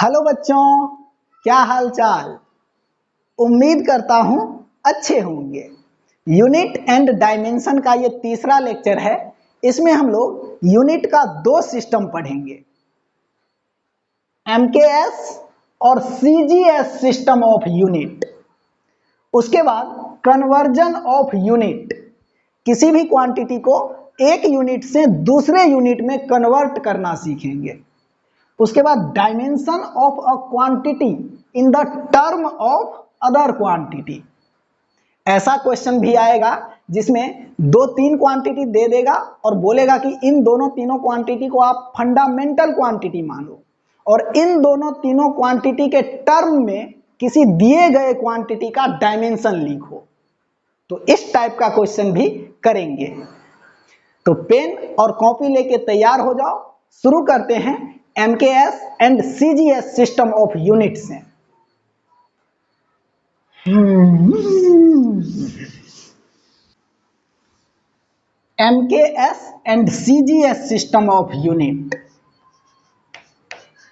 Hello बच्चों, क्या हाल चाल। उम्मीद करता हूं अच्छे होंगे। यूनिट एंड डायमेंशन का ये तीसरा लेक्चर है। इसमें हम लोग यूनिट का दो सिस्टम पढ़ेंगे, एमकेएस और सीजीएस सिस्टम ऑफ यूनिट। उसके बाद कन्वर्जन ऑफ यूनिट, किसी भी क्वांटिटी को एक यूनिट से दूसरे यूनिट में कन्वर्ट करना सीखेंगे। उसके बाद dimension of a quantity in the term of other quantity. ऐसा क्वेश्चन भी आएगा जिसमें दो तीन क्वांटिटी दे देगा और बोलेगा कि इन दोनों तीनों क्वांटिटी को आप फंडामेंटल क्वांटिटी मानो और इन दोनों तीनों क्वांटिटी के टर्म में किसी दिए गए क्वांटिटी का डायमेंशन लिखो। तो इस टाइप का क्वेश्चन भी करेंगे। तो पेन और कॉपी लेके तैयार हो जाओ। शुरू करते हैं MKS and CGS system of units से। MKS and CGS system of unit.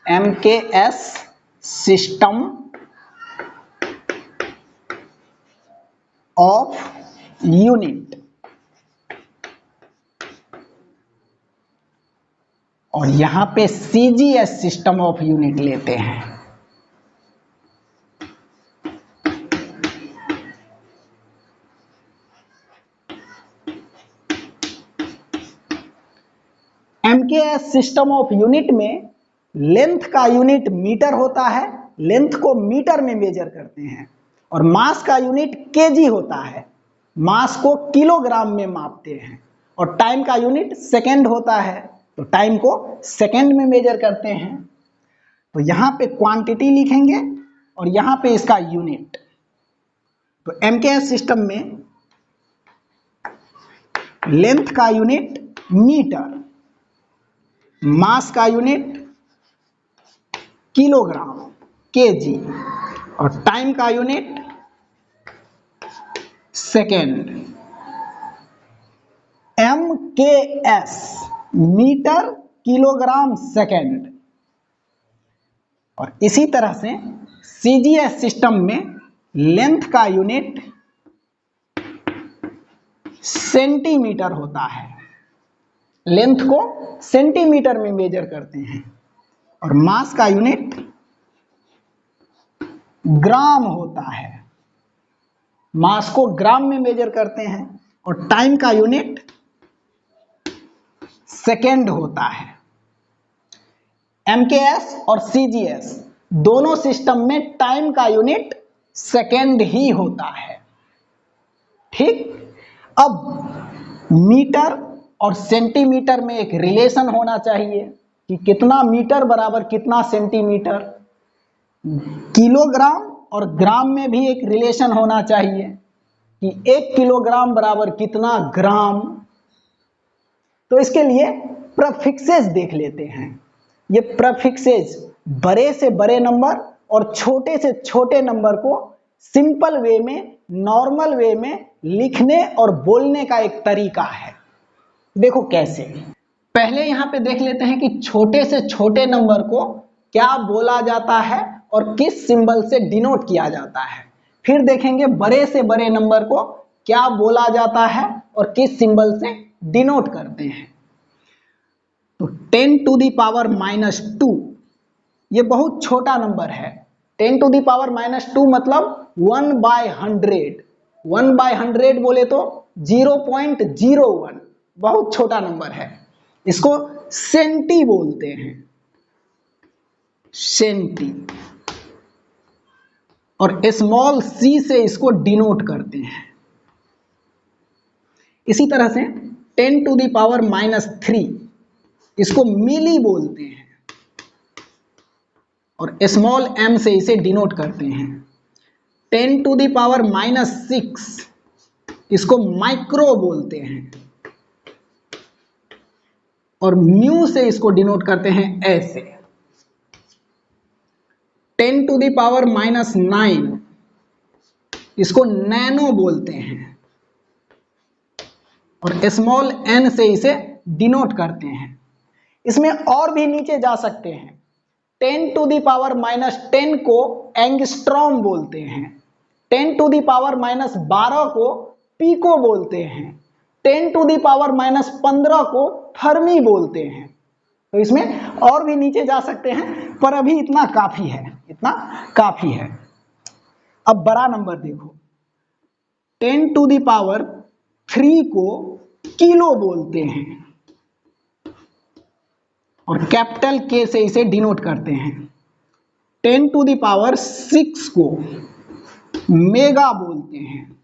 MKS system of unit और यहां पे सीजीएस सिस्टम ऑफ यूनिट लेते हैं। एमकेएस सिस्टम ऑफ यूनिट में लेंथ का यूनिट मीटर होता है, लेंथ को मीटर में मेजर करते हैं, और मास का यूनिट केजी होता है, मास को किलोग्राम में मापते हैं, और टाइम का यूनिट सेकंड होता है, तो टाइम को सेकंड में मेजर करते हैं। तो यहां पे क्वांटिटी लिखेंगे और यहां पे इसका यूनिट। तो एमकेएस सिस्टम में लेंथ का यूनिट मीटर, मास का यूनिट किलोग्राम केजी, और टाइम का unit second. MKS metre kilogram second. और इसी तरह से सीजीएस सिस्टम में लेंथ का यूनिट सेंटीमीटर होता है, लेंथ को सेंटीमीटर में मेजर करते हैं, और मास का यूनिट ग्राम होता है, मास को ग्राम में मेजर करते हैं, और टाइम का यूनिट सेकेंड होता है। एमकेएस और सीजीएस दोनों सिस्टम में टाइम का यूनिट सेकेंड ही होता है। ठीक, अब मीटर और सेंटीमीटर में एक रिलेशन होना चाहिए कि कितना मीटर बराबर कितना सेंटीमीटर। किलोग्राम और ग्राम में भी एक रिलेशन होना चाहिए कि 1 किलोग्राम बराबर कितना ग्राम। तो इसके लिए प्रीफिक्सेस देख लेते हैं। ये प्रीफिक्सेस बड़े से बड़े नंबर और छोटे से छोटे नंबर को सिंपल वे में, नॉर्मल वे में लिखने और बोलने का एक तरीका है। देखो कैसे। पहले यहां पे देख लेते हैं कि छोटे से छोटे नंबर को क्या बोला जाता है और किस सिंबल से डिनोट किया जाता है। फिर देखेंगे बड़े से बड़े नंबर को क्या बोला जाता है और किस सिंबल से डिनोट करते हैं। तो 10 टू दी पावर -2 ये बहुत छोटा नंबर है। 10 टू दी पावर -2 मतलब 1/100। 1/100 बोले तो 0.01, बहुत छोटा नंबर है। इसको सेंटी बोलते हैं, सेंटी, और स्मॉल सी से इसको डिनोट करते हैं। इसी तरह से 10 टू दी पावर -3 इसको मिली बोलते हैं, और स्मॉल m से इसे डिनोट करते हैं। 10 टू दी पावर -6 इसको माइक्रो बोलते हैं, और म्यू से इसको डिनोट करते हैं ऐसे। 10 टू दी पावर -9 इसको नैनो बोलते हैं, और स्मॉल n से इसे डिनोट करते हैं। इसमें और भी नीचे जा सकते हैं। 10⁻⁻10 को एंगस्ट्रॉम बोलते हैं, 10⁻⁻12 को पीको बोलते हैं, 10⁻⁻15 को फर्मी बोलते हैं। तो इसमें और भी नीचे जा सकते हैं, पर अभी इतना काफी है, इतना काफी है। अब बड़ा नंबर देखो, 10⁻³ को किलो बोलते हैं और कैपिटल के से इसे डिनोट करते हैं। 10⁻6 को मेगा बोलते हैं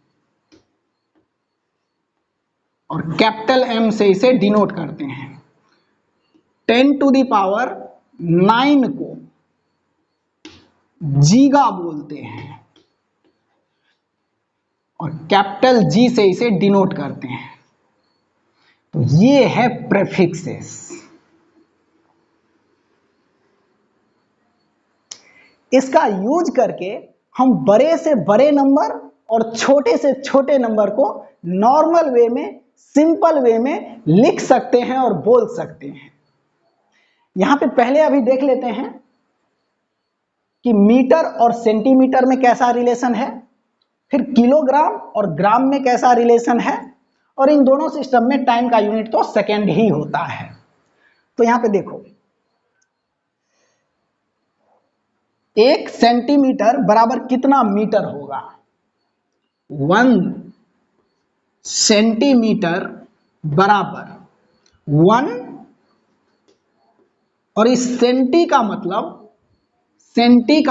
और कैपिटल M से इसे डिनोट करते हैं। 10⁻9 को जीगा बोलते हैं और कैपिटल G से इसे डिनोट करते हैं। तो ये है प्रीफिक्सेस। इसका यूज करके हम बड़े से बड़े नंबर और छोटे से छोटे नंबर को नॉर्मल वे में, सिंपल वे में लिख सकते हैं और बोल सकते हैं। यहां पे पहले अभी देख लेते हैं कि मीटर और सेंटीमीटर में कैसा रिलेशन है, फिर किलोग्राम और ग्राम में कैसा रिलेशन है, और इन दोनों सिस्टम में टाइम का यूनिट तो सेकेंड ही होता है। तो यहां पे देखो, 1 सेंटीमीटर बराबर कितना मीटर होगा? 1 सेंटीमीटर बराबर 1, और इस सेंटी का मतलब 10⁻²।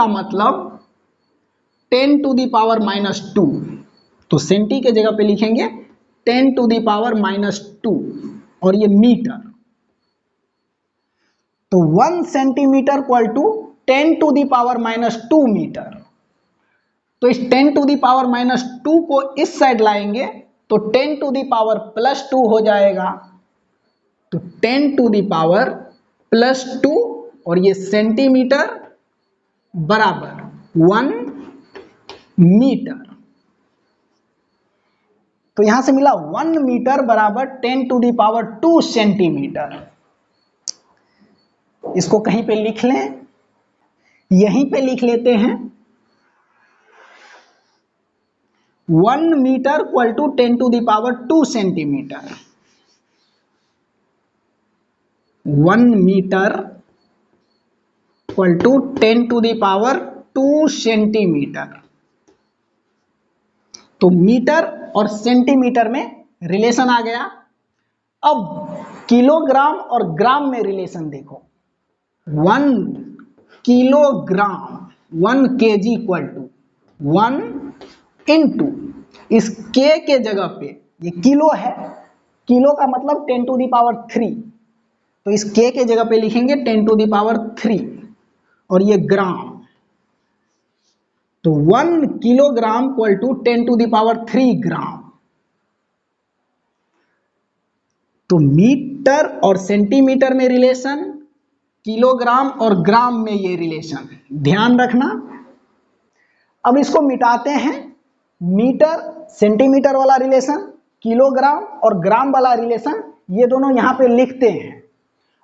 तो सेंटी के जगह पे लिखेंगे 10⁻², और ये मीटर। तो 1 सेंटीमीटर इक्वल टू 10⁻² मीटर। तो इस 10⁻² को इस साइड लाएंगे तो 10⁻+2 हो जाएगा। तो 10⁻+2 और ये सेंटीमीटर बराबर 1 मीटर। तो यहां से मिला 1 मीटर बराबर 10⁻² सेंटीमीटर। इसको कहीं पे लिख लें, यहीं पे लिख लेते हैं। 1 metre equal to 10⁻² centimetre. 1 metre equal to 10⁻² centimetre. तो मीटर और सेंटीमीटर में रिलेशन आ गया। अब किलोग्राम और ग्राम में रिलेशन देखो। 1 kilogram 1 kg equal to 1 into इस k के जगह पे ये किलो है, किलो का मतलब 10⁻3, तो इस k के जगह पे लिखेंगे 10⁻3, और ये ग्राम। तो 1 किलोग्राम इक्वल टू 10⁻3 ग्राम। तो मीटर और सेंटीमीटर में रिलेशन, किलोग्राम और ग्राम में ये रिलेशन, ध्यान रखना। अब इसको मिटाते हैं। मीटर सेंटीमीटर वाला रिलेशन, किलोग्राम और ग्राम वाला रिलेशन, ये दोनों यहां पे लिखते हैं,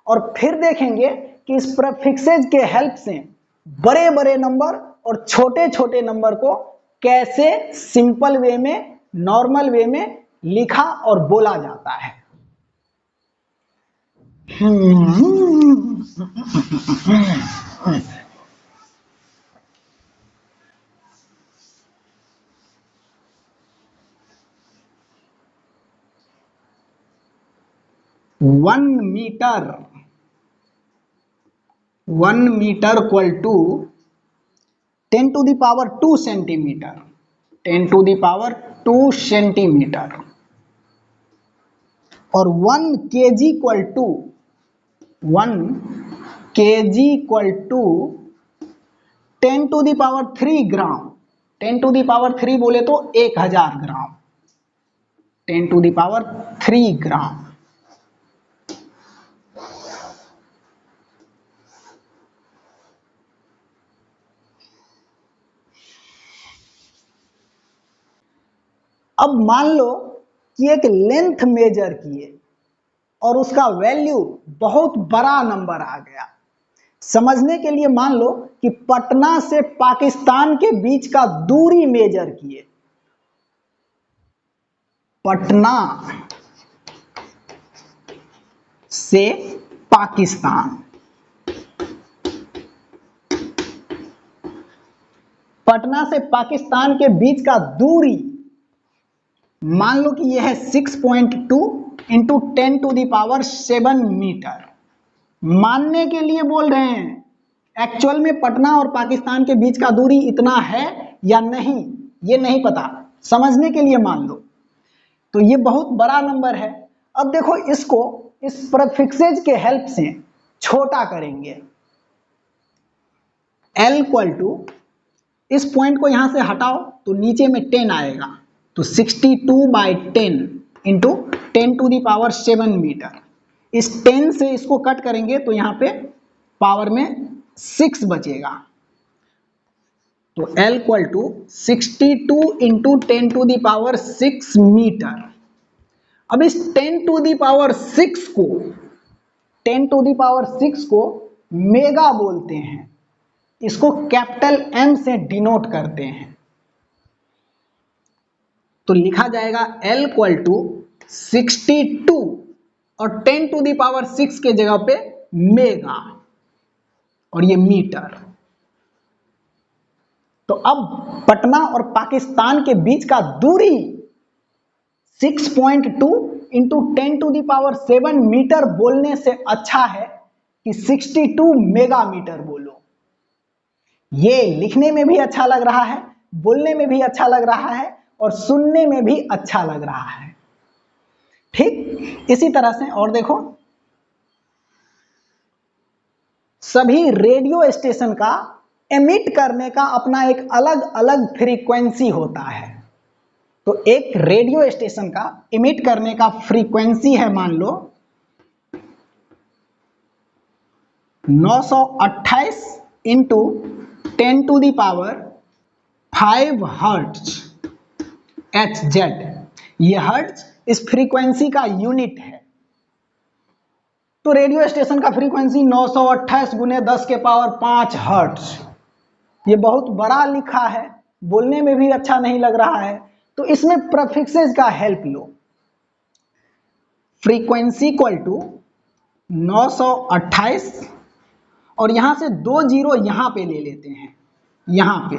और फिर देखेंगे कि इस प्रीफिक्सेस के हेल्प से बड़े बड़े नंबर और छोटे छोटे नंबर को कैसे सिंपल वे में, नॉर्मल वे में लिखा और बोला जाता है। One metre equal to 10⁻² centimetre, 10⁻² centimetre, और 1 kg equal to 1 kg equal to 10⁻3 gram. 10⁻3 बोले तो 1000 ग्राम, 10⁻3 ग्राम। अब मान लो कि एक लेंथ मेजर किए और उसका वैल्यू बहुत बड़ा नंबर आ गया, समझने के लिए मान लो कि पटना से पाकिस्तान के बीच का दूरी मेजर किए, पटना से पाकिस्तान, पटना से पाकिस्तान के बीच का दूरी मान लो कि यह है 6.2 इंटू 10⁻7 मीटर। मानने के लिए बोल रहे हैं, एक्चुअल में पटना और पाकिस्तान के बीच का दूरी इतना है या नहीं ये नहीं पता, समझने के लिए मान लो। तो ये बहुत बड़ा नंबर है। अब देखो इसको इस प्रीफिक्सेज के हेल्प से छोटा करेंगे। L इक्वल टू, इस पॉइंट को यहां से हटाओ तो नीचे में 10 आएगा, तो 62/10 इंटू 10⁻7 मीटर। इस 10 से इसको कट करेंगे तो यहां पे पावर में 6 बचेगा। तो L equal to 62 into 10⁻6 metre. अब इस 10⁻6 को मेगा बोलते हैं, इसको कैपिटल M से डिनोट करते हैं। तो लिखा जाएगा L इक्वल टू 62 और 10⁻6 के जगह पे मेगा और ये मीटर। तो अब पटना और पाकिस्तान के बीच का दूरी 6.2 इंटू 10⁻7 मीटर बोलने से अच्छा है कि 62 मेगा मीटर बोलो। ये लिखने में भी अच्छा लग रहा है, बोलने में भी अच्छा लग रहा है और सुनने में भी अच्छा लग रहा है। ठीक इसी तरह से और देखो, सभी रेडियो स्टेशन का एमिट करने का अपना एक अलग अलग फ्रीक्वेंसी होता है। तो एक रेडियो स्टेशन का एमिट करने का फ्रीक्वेंसी है, मान लो 928 इंटू 10⁵ हर्ट्ज HZ। ये हर्ट्ज इस फ्रीक्वेंसी का यूनिट है। तो रेडियो स्टेशन का फ्रीक्वेंसी 928 गुने 10⁵ हर्ट्ज। ये बहुत बड़ा लिखा है, बोलने में भी अच्छा नहीं लग रहा है, तो इसमें प्रीफिक्सेस का हेल्प लो। फ्रीक्वेंसी इक्वल टू 928 और यहां से 2 जीरो यहां पे ले लेते हैं, यहां पे,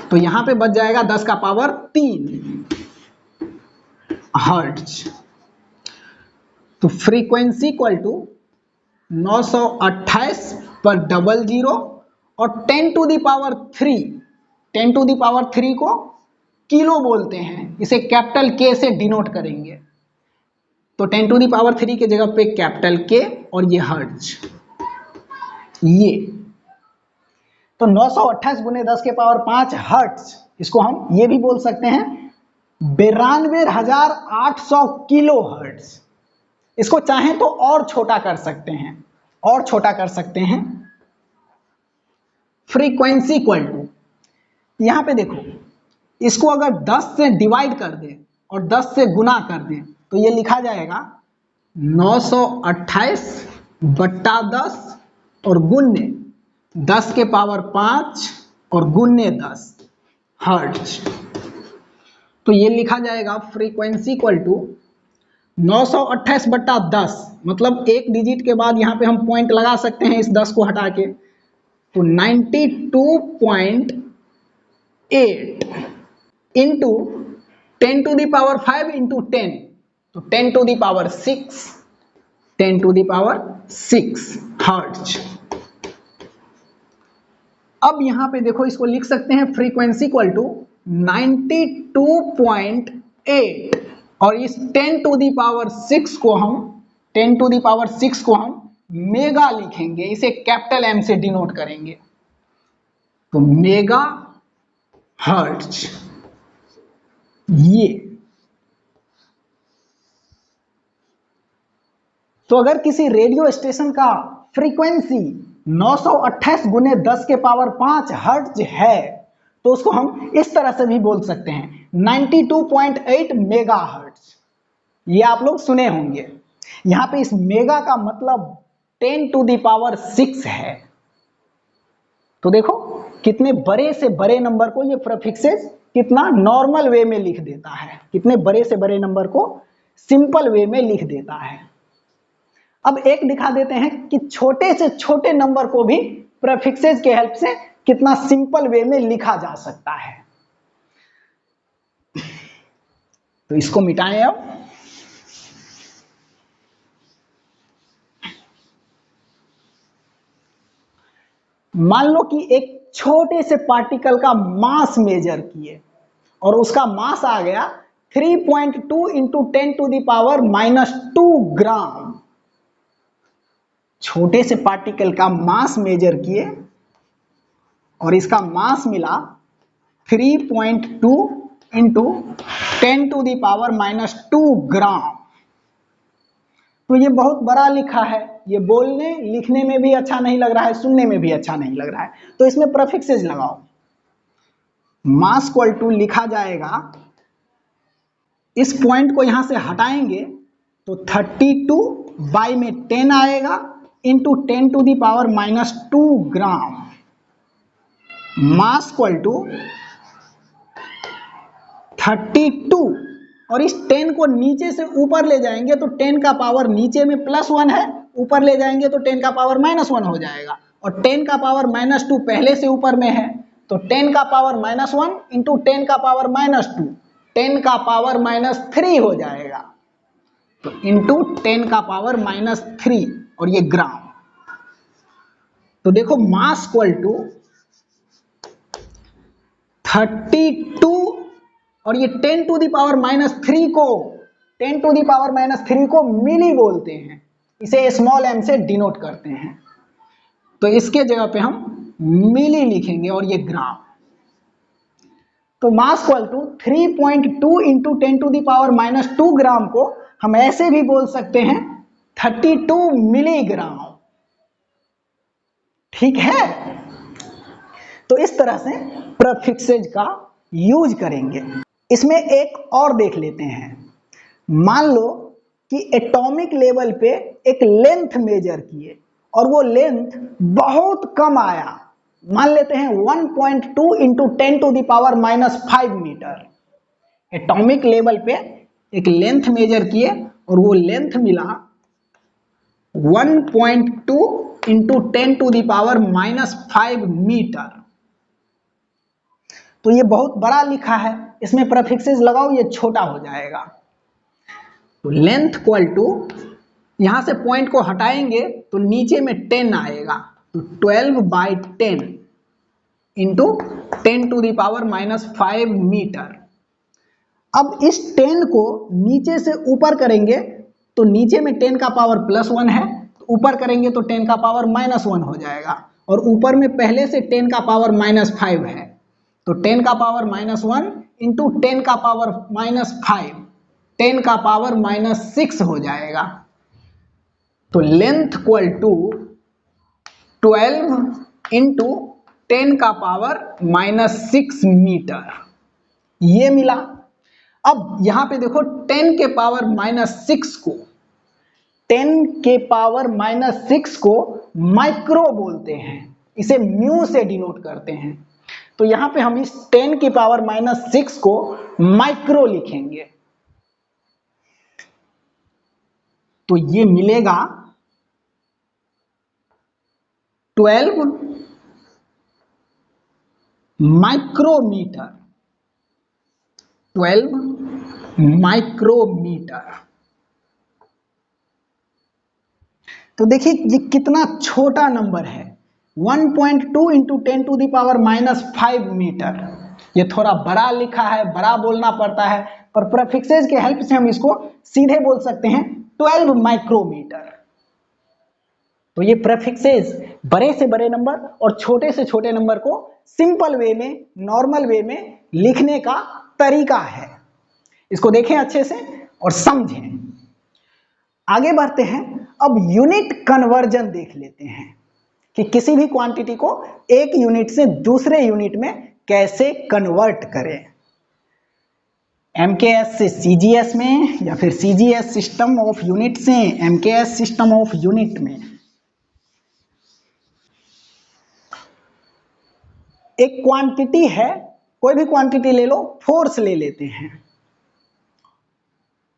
तो यहां पे बच जाएगा 10⁻3 हर्ट्ज। तो फ्रीक्वेंसी इक्वल टू 928 पर 00 और 10⁻3 को किलो बोलते हैं, इसे कैपिटल K से डिनोट करेंगे। तो 10⁻3 के जगह पे कैपिटल K और ये हर्ट्ज, ये तो 928 गुने 10⁵ हर्ट्ज, इसको हम ये भी बोल सकते हैं 92,800 किलो हर्ट्ज। इसको चाहें तो और छोटा कर सकते हैं, और छोटा कर सकते हैं। फ्रीक्वेंसी इक्वल टू, यहां पे देखो, इसको अगर 10 से डिवाइड कर दें और 10 से गुना कर दें तो ये लिखा जाएगा 928 बट्टा 10 और गुन्ने 10⁵ और गुन्ने 10 हर्ट्ज। तो ये लिखा जाएगा फ्रीक्वेंसी इक्वल टू 928 बट्टा 10, मतलब एक डिजिट के बाद यहां पे हम पॉइंट लगा सकते हैं इस 10 को हटा के, तो 92.8 इंटू 10⁵ इंटू 10, तो 10⁻6 हर्ट्ज। अब यहां पे देखो, इसको लिख सकते हैं फ्रीक्वेंसी इक्वल टू 92.8 और इस 10⁻6 को हम मेगा लिखेंगे, इसे कैपिटल M से डिनोट करेंगे, तो मेगा हर्ट्ज। ये तो अगर किसी रेडियो स्टेशन का फ्रीक्वेंसी 928 गुने 10⁵ हर्ट्ज है तो उसको हम इस तरह से भी बोल सकते हैं 92.8 मेगा हर्ट्ज। ये आप लोग सुने होंगे। यहां पे इस मेगा का मतलब 10⁻6 है, तो देखो कितने बड़े से बड़े नंबर को ये प्रीफिक्सेस कितना नॉर्मल वे में लिख देता है, कितने बड़े से बड़े नंबर को सिंपल वे में लिख देता है। अब एक दिखा देते हैं कि छोटे से छोटे नंबर को भी प्रीफिक्सेस के हेल्प से कितना सिंपल वे में लिखा जा सकता है। तो इसको मिटाएं अब। मान लो कि एक छोटे से पार्टिकल का मास मेजर किए और उसका मास आ गया 3.2 इंटू 10⁻⁻² ग्राम। छोटे से पार्टिकल का मास मेजर किए और इसका मास मिला 3.2 इंटू 10⁻⁻² ग्राम। तो ये बहुत बड़ा लिखा है, ये बोलने लिखने में भी अच्छा नहीं लग रहा है, सुनने में भी अच्छा नहीं लग रहा है। तो इसमें प्रीफिक्सेस लगाओ। मास इक्वल टू लिखा जाएगा, इस पॉइंट को यहां से हटाएंगे तो 32 बाई में 10 आएगा into 10⁻⁻² gram. Mass equal to 32 और इस 10 को नीचे से ऊपर ले जाएंगे तो 10 का पावर नीचे में +1 है, ऊपर ले जाएंगे तो 10 का पावर -1 हो जाएगा और 10 का पावर -2 पहले से ऊपर में है तो 10 का पावर -1 इंटू 10 का पावर -2 10 का पावर -3 हो जाएगा। तो इंटू 10 का पावर -3 और ये ग्राम। तो देखो मास इक्वल टू 32 और ये 10⁻³ को मिली बोलते हैं, इसे स्मॉल m से डिनोट करते हैं। तो इसके जगह पे हम मिली लिखेंगे और ये ग्राम। तो मास इक्वल टू 3.2 इंटू 10⁻⁻² ग्राम को हम ऐसे भी बोल सकते हैं 32 मिलीग्राम। ठीक है। तो इस तरह से प्रीफिक्सेज का यूज करेंगे। इसमें एक और देख लेते हैं। मान लो कि एटॉमिक लेवल पे एक लेंथ मेजर किए और वो लेंथ बहुत कम आया, मान लेते हैं 1.2 इंटू 10⁻⁻5 मीटर। एटॉमिक लेवल पे एक लेंथ मेजर किए और वो लेंथ मिला 1.2 इंटू 10⁻⁻5 मीटर। तो ये बहुत बड़ा लिखा है, इसमें प्रीफिक्सेस लगाओ, ये छोटा हो जाएगा। तो लेंथ इक्वल टू, यहां से पॉइंट को हटाएंगे तो नीचे में 10 आएगा, तो 12/10 इंटू 10⁻⁻5 मीटर। अब इस 10 को नीचे से ऊपर करेंगे तो नीचे में 10 का पावर +1 है, ऊपर करेंगे तो 10 का पावर -1 हो जाएगा और ऊपर में पहले से 10 का पावर -5 है, तो 10 का पावर -1 इंटू 10 का पावर -5 10 का पावर -6 हो जाएगा। तो लेंथ इक्वल टू 12 इंटू 10 का पावर -6 मीटर, ये मिला। अब यहां पे देखो 10 के पावर -6 को 10 के पावर -6 को माइक्रो बोलते हैं, इसे म्यू से डिनोट करते हैं। तो यहां पे हम इस 10 की पावर -6 को माइक्रो लिखेंगे, तो ये मिलेगा 12 माइक्रोमीटर, 12 माइक्रोमीटर। तो देखिए ये कितना छोटा नंबर है, 1.2 इंटू 10⁻⁻5 मीटर। ये थोड़ा बड़ा लिखा है, बड़ा बोलना पड़ता है, पर प्रीफिक्सेस के हेल्प से हम इसको सीधे बोल सकते हैं 12 माइक्रोमीटर। तो ये प्रीफिक्सेस बड़े से बड़े नंबर और छोटे से छोटे नंबर को सिंपल वे में, नॉर्मल वे में लिखने का तरीका है। इसको देखें अच्छे से और समझें। आगे बढ़ते हैं, अब यूनिट कन्वर्जन देख लेते हैं कि किसी भी क्वांटिटी को एक यूनिट से दूसरे यूनिट में कैसे कन्वर्ट करें। एमकेएस से सीजीएस में या फिर सीजीएस सिस्टम ऑफ यूनिट से एमकेएस सिस्टम ऑफ यूनिट में। एक क्वांटिटी है, कोई भी क्वांटिटी ले लो, फोर्स ले लेते हैं।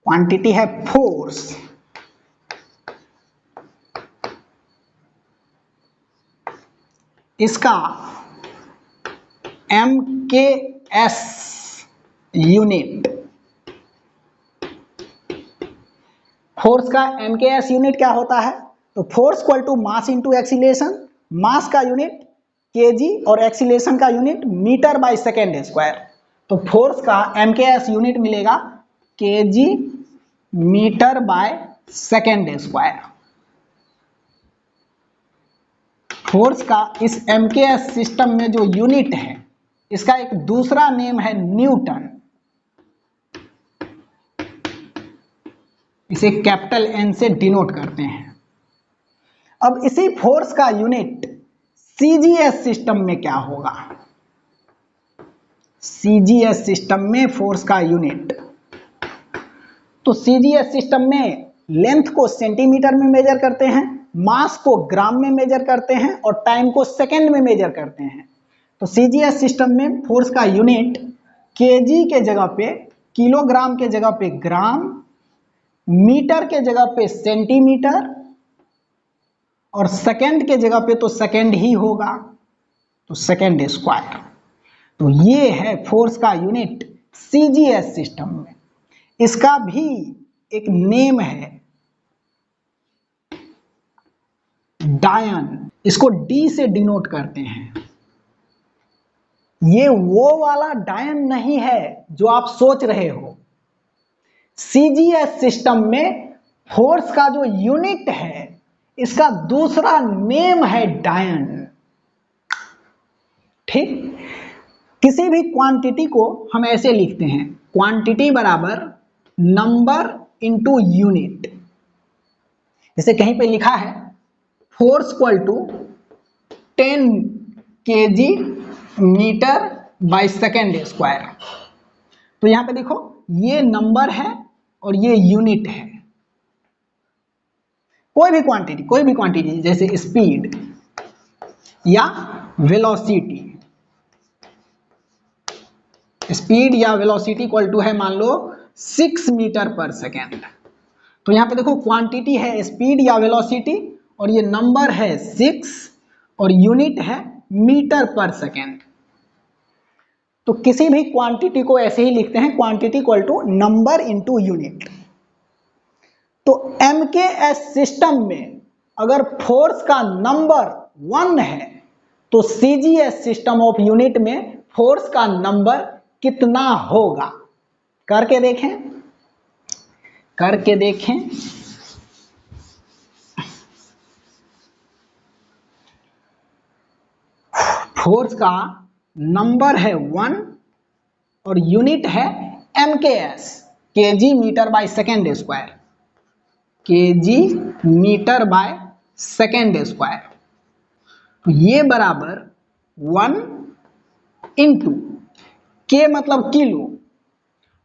क्वांटिटी है फोर्स, इसका MKS यूनिट, फोर्स का MKS यूनिट क्या होता है? तो force equal to mass into acceleration, mass का यूनिट केजी और एक्सीलरेशन का unit metre by second square. तो फोर्स का MKS यूनिट मिलेगा KG metre by second square. Force का इस MKS सिस्टम में जो यूनिट है, इसका एक दूसरा नेम है न्यूटन, इसे कैपिटल N से डिनोट करते हैं। अब इसी फोर्स का यूनिट CGS सिस्टम में क्या होगा? CGS सिस्टम में फोर्स का यूनिट, तो CGS सिस्टम में लेंथ को सेंटीमीटर में मेजर करते हैं, मास को ग्राम में मेजर करते हैं और टाइम को सेकंड में मेजर करते हैं। तो CGS सिस्टम में फोर्स का यूनिट केजी के जगह पे किलोग्राम के जगह पे ग्राम, मीटर के जगह पे सेंटीमीटर और सेकंड के जगह पे तो सेकंड ही होगा, तो सेकंड स्क्वायर। तो ये है फोर्स का यूनिट CGS सिस्टम में। इसका भी एक नेम है डायन, इसको D से डिनोट करते हैं। ये वो वाला डायन नहीं है जो आप सोच रहे हो। CGS सिस्टम में फोर्स का जो यूनिट है, इसका दूसरा नेम है डायन। ठीक, किसी भी क्वांटिटी को हम ऐसे लिखते हैं, क्वांटिटी बराबर नंबर इंटू यूनिट। जैसे कहीं पे लिखा है force equal to 10 kg metre by second square. तो यहां पे देखो, ये नंबर है और ये यूनिट है। कोई भी क्वांटिटी जैसे स्पीड या वेलोसिटी, स्पीड या वेलोसिटी इक्वल टू है मान लो 6 मीटर पर सेकेंड। तो यहां पे देखो क्वांटिटी है स्पीड या वेलोसिटी और ये नंबर है 6 और यूनिट है मीटर पर सेकेंड। तो किसी भी क्वांटिटी को ऐसे ही लिखते हैं, quantity equal to number into unit. तो MKS सिस्टम में अगर फोर्स का नंबर 1 है तो CGS सिस्टम ऑफ यूनिट में फोर्स का नंबर कितना होगा? करके देखें। फोर्स का नंबर है 1 और यूनिट है MKS, kg metre by second square, kg metre by second square. तो ये बराबर 1 इंटू के मतलब किलो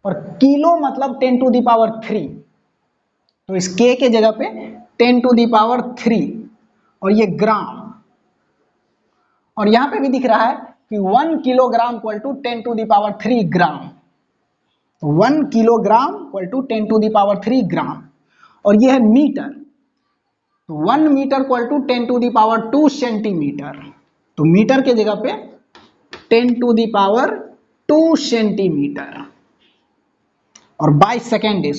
और किलो मतलब 10 टू द पावर 3। तो इस के जगह पे 10 टू द पावर 3 और ये ग्राम, और यहां पे भी दिख रहा है कि 1 kilogram equal to 10 to the power 3 gram. 1 kilogram equal to 10 to the power 3 gram. और ये है मीटर, तो 1 metre equal to 10 to the power 2 centimetre. तो मीटर के जगह पे 10 टू द पावर 2 सेंटीमीटर और बाय सेकेंड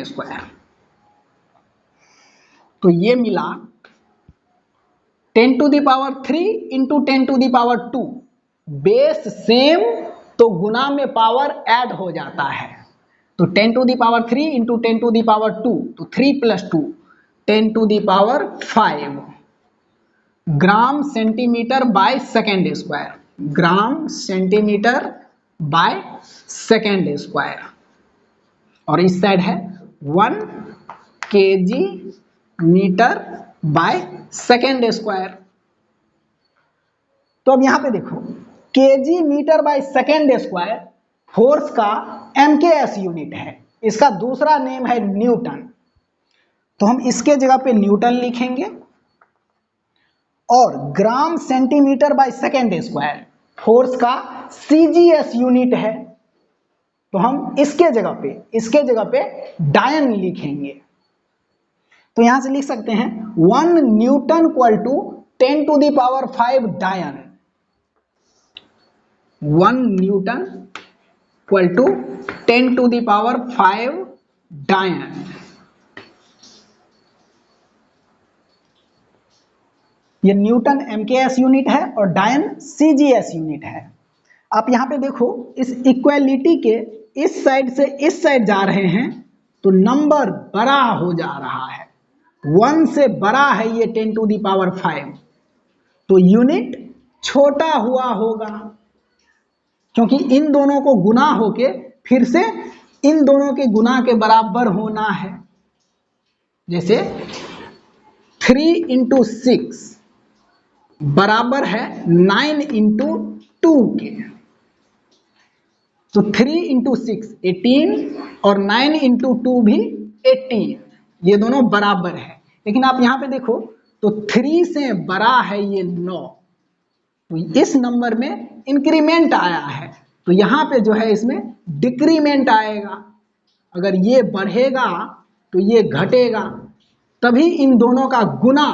स्क्वायर, तो ये मिला 10 to the power 3 into 10 to the power 2। Base same तो गुना में पावर ऐड हो जाता है। तो 10 to the power 3 into 10 to the power 2, तो 3 plus 2 10 to the power 5 gram centimetre by second square, gram centimetre by second square. और इस side है 1 kg metre by second square. तो अब यहां पे देखो, kg metre by second square force का MKS यूनिट है, इसका दूसरा नेम है न्यूटन। तो हम इसके जगह पे न्यूटन लिखेंगे और ग्राम centimetre by second square force का सीजीएस यूनिट है, तो हम इसके जगह पे डायन लिखेंगे। तो यहां से लिख सकते हैं 1 newton equal to 10 to the power 5 dyne. 1 newton equal to 10 to the power 5 dyne. ये न्यूटन एमकेएस यूनिट है और डायन सीजीएस यूनिट है। आप यहां पे देखो, इस इक्वालिटी के इस साइड से इस साइड जा रहे हैं तो नंबर बड़ा हो जा रहा है, 1 से बड़ा है ये 10 टू दी पावर 5, तो यूनिट छोटा हुआ होगा, क्योंकि इन दोनों को गुना होके फिर से इन दोनों के गुना के बराबर होना है। जैसे 3 इंटू 6 बराबर है 9 इंटू 2 के, तो 3 इंटू 6 18 और 9 इंटू 2 भी 18, ये दोनों बराबर है। लेकिन आप यहां पे देखो तो 3 से बड़ा है ये 9, तो इस नंबर में इंक्रीमेंट आया है, तो यहां पे जो है इसमें डिक्रीमेंट आएगा। अगर ये बढ़ेगा तो ये घटेगा, तभी इन दोनों का गुना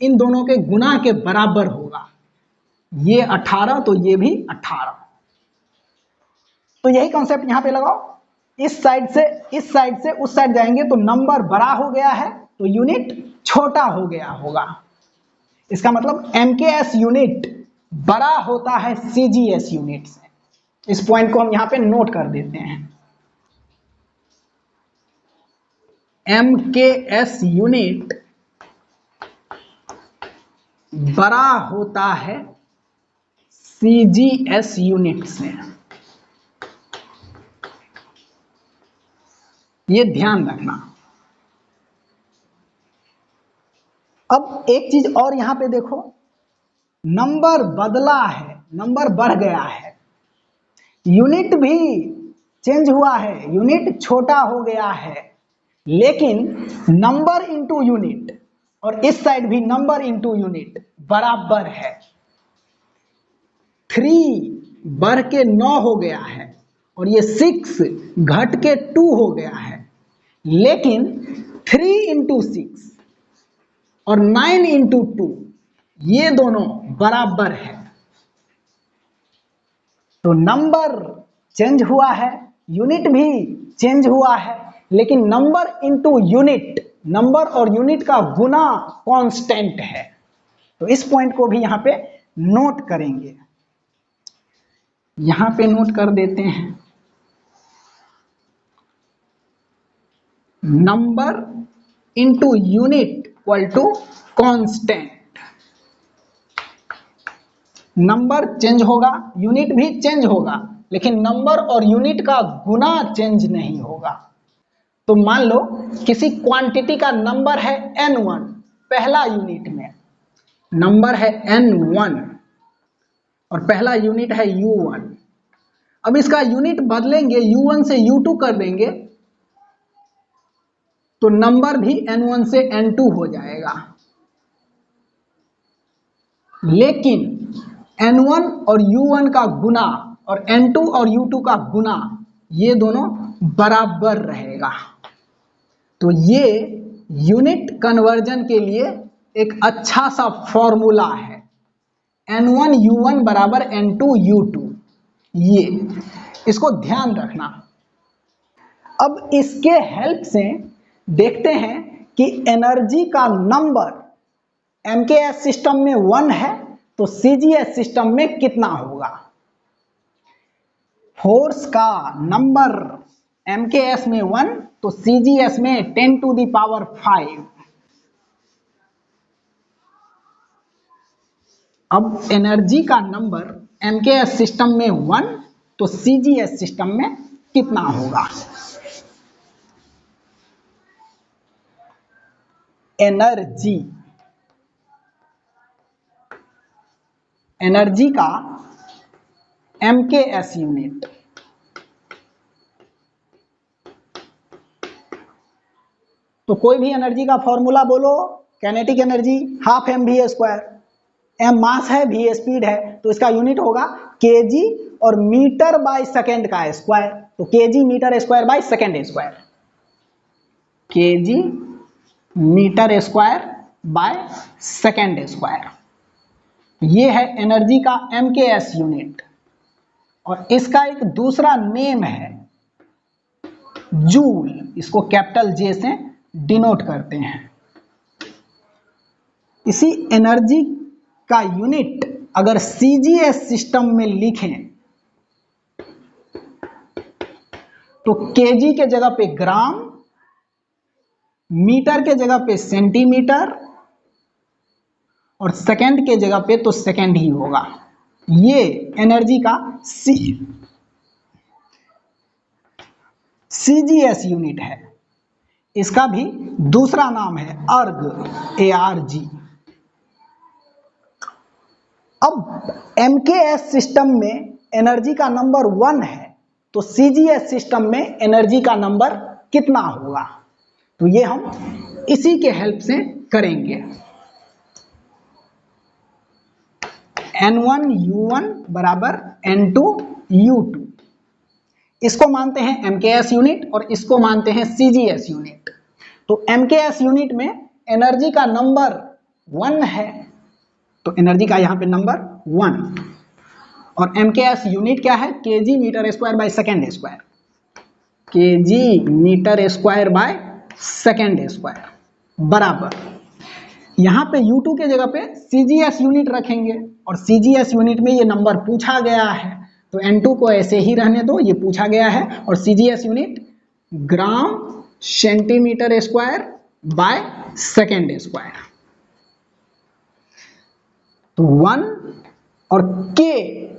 इन दोनों के गुना के बराबर होगा। ये 18 तो ये भी 18। तो यही कॉन्सेप्ट यहां पे लगाओ। इस साइड से उस साइड जाएंगे तो नंबर बड़ा हो गया है तो यूनिट छोटा हो गया होगा। इसका मतलब एमकेएस यूनिट बड़ा होता है सीजीएस यूनिट से। इस पॉइंट को हम यहां पे नोट कर देते हैं। एमकेएस यूनिट बड़ा होता है सीजीएस यूनिट से, ये ध्यान रखना। अब एक चीज और यहां पे देखो, नंबर बदला है, नंबर बढ़ गया है, यूनिट भी चेंज हुआ है, यूनिट छोटा हो गया है, लेकिन नंबर इंटू यूनिट और इस साइड भी नंबर इंटू यूनिट बराबर है। 3 बढ़ के 9 हो गया है और ये 6 घट के 2 हो गया है, लेकिन 3 इंटू 6 और 9 इंटू 2 ये दोनों बराबर है। तो नंबर चेंज हुआ है, यूनिट भी चेंज हुआ है, लेकिन नंबर इंटू यूनिट, नंबर और यूनिट का गुना कांस्टेंट है। तो इस पॉइंट को भी यहां पे नोट करेंगे, यहां पे नोट कर देते हैं। Number into unit equal to constant. Number change होगा, यूनिट भी चेंज होगा, लेकिन नंबर और यूनिट का गुना चेंज नहीं होगा। तो मान लो किसी क्वांटिटी का नंबर है n1, पहला यूनिट में नंबर है n1 और पहला यूनिट है u1। अब इसका यूनिट बदलेंगे, u1 से u2 कर देंगे तो नंबर भी n1 से n2 हो जाएगा, लेकिन n1 और u1 का गुना और n2 और u2 का गुना ये दोनों बराबर रहेगा। तो ये यूनिट कन्वर्जन के लिए एक अच्छा सा फॉर्मूला है, n1 u1 बराबर n2 u2, ये इसको ध्यान रखना। अब इसके हेल्प से देखते हैं कि एनर्जी का नंबर एमकेएस सिस्टम में 1 है तो सीजीएस सिस्टम में कितना होगा। फोर्स का नंबर एमकेएस में 1 तो सीजीएस में 10 टू दी पावर 5। अब एनर्जी का नंबर एमकेएस सिस्टम में 1 तो सीजीएस सिस्टम में कितना होगा। एनर्जी का एमकेएस यूनिट तो कोई भी एनर्जी का फॉर्मूला बोलो, काइनेटिक एनर्जी ½ mv², m मास है, v स्पीड है, तो इसका यूनिट होगा kg और मीटर बाय सेकेंड का स्क्वायर, तो kg metre square by second square, kg metre square by second square. ये है एनर्जी का MKS यूनिट। और इसका एक दूसरा नेम है जूल, इसको कैपिटल J से डिनोट करते हैं। इसी एनर्जी का यूनिट अगर CGS सिस्टम में लिखें तो kg के जगह पे ग्राम, मीटर के जगह पे सेंटीमीटर और सेकंड के जगह पे तो सेकंड ही होगा। ये एनर्जी का CGS यूनिट है। इसका भी दूसरा नाम है अर्ग, ARG। अब MKS सिस्टम में एनर्जी का नंबर 1 है, तो CGS सिस्टम में एनर्जी का नंबर कितना होगा, तो ये हम इसी के हेल्प से करेंगे। N1U1 बराबर N2U2, इसको मानते हैं MKS यूनिट और इसको मानते हैं CGS यूनिट। तो MKS यूनिट में एनर्जी का नंबर 1 है, तो एनर्जी का यहाँ पे नंबर 1, और MKS यूनिट क्या है, kg metre square by second square, kg metre square by second square बराबर, यहाँ पे U2 के जगह पे CGS यूनिट रखेंगे और CGS यूनिट में ये नंबर पूछा गया है, तो N2 को ऐसे ही रहने दो, ये पूछा गया है, और CGS unit gram centimetre square by second square. तो 1 और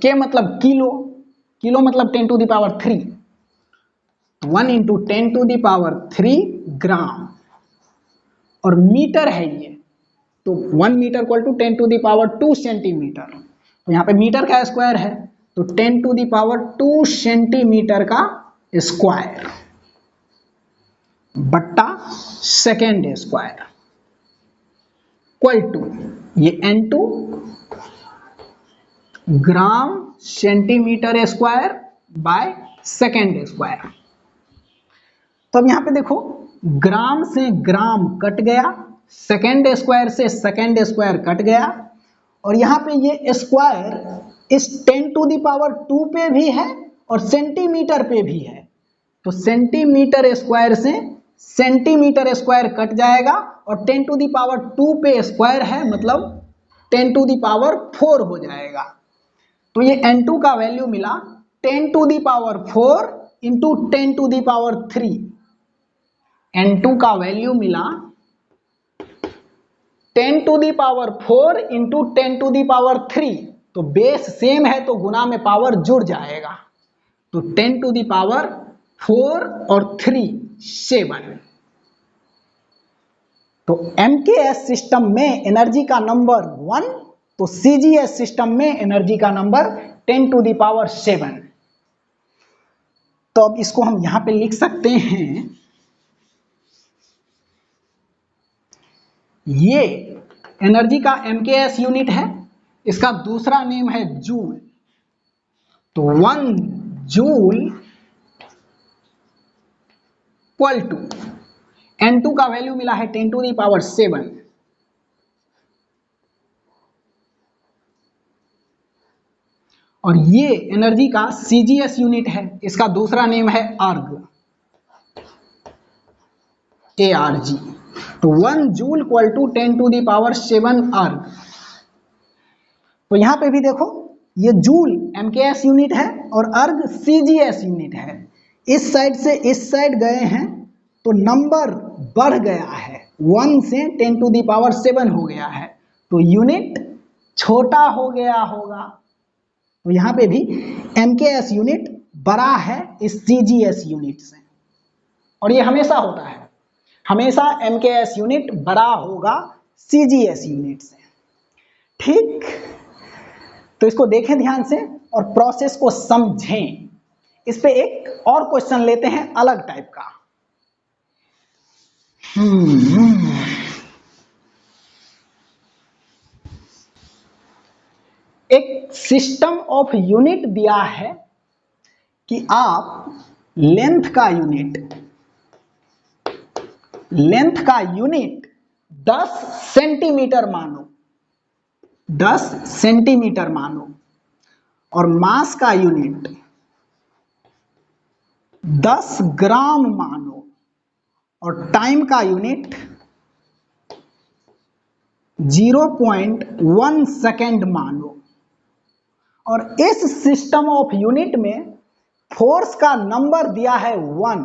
K मतलब किलो, किलो मतलब 10 to the power 3, 1 into 10 to the power 3 gram, और मीटर है ये, तो 1 metre equal to 10 to the power 2 centimetre, तो यहाँ पे मीटर का स्क्वायर है, तो 10 टू द पावर 2 सेंटीमीटर का स्क्वायर बट्टा सेकेंड स्क्वायर इक्वल टू ये N2 gram centimetre square by second square. तो अब यहाँ पे देखो, ग्राम से ग्राम कट गया, सेकेंड स्क्वायर से सेकेंड स्क्वायर कट गया, और यहाँ पे ये स्क्वायर इस 10 टू द पावर 2 पे भी है और सेंटीमीटर पे भी है, तो सेंटीमीटर स्क्वायर से सेंटीमीटर स्क्वायर कट जाएगा, और 10 टू द पावर 2 पे स्क्वायर है, मतलब 10 टू द पावर 4 हो जाएगा। तो ये N2 का वैल्यू मिला 10 to the power 4 into 10 to the power 3, N2 का वैल्यू मिला 10 to the power 4 into 10 to the power 3, तो बेस सेम है तो गुना में पावर जुड़ जाएगा, तो 10 टू दी पावर 4 और 3 7। तो MKS सिस्टम में एनर्जी का नंबर 1, तो CGS सिस्टम में एनर्जी का नंबर 10 टू दी पावर 7। तो अब इसको हम यहां पे लिख सकते हैं, ये एनर्जी का MKS यूनिट है, इसका दूसरा नेम है जूल, तो 1 जूल इक्वल टू N2 का वैल्यू मिला है 10 टू दी पावर 7, और ये एनर्जी का CGS यूनिट है, इसका दूसरा नेम है अर्ग, ARG, तो 1 joule equal to 10 to the power 7 erg. तो यहां पे भी देखो, ये जूल MKS यूनिट है और अर्ग CGS यूनिट है, इस साइड से इस साइड गए हैं तो नंबर बढ़ गया है, 1 से 10 टू दी पावर 7 हो गया है, तो यूनिट छोटा हो गया होगा, तो यहां पे भी MKS यूनिट बड़ा है इस CGS यूनिट से, और ये हमेशा होता है, हमेशा MKS यूनिट बड़ा होगा CGS यूनिट से। ठीक, तो इसको देखें ध्यान से और प्रोसेस को समझें। इस पे एक और क्वेश्चन लेते हैं अलग टाइप का। सिस्टम ऑफ यूनिट दिया है कि आप लेंथ का यूनिट 10 सेंटीमीटर मानो, 10 सेंटीमीटर मानो, और मास का यूनिट 10 ग्राम मानो, और टाइम का यूनिट 0.1 सेकेंड मानो, और इस सिस्टम ऑफ यूनिट में फोर्स का नंबर दिया है 1,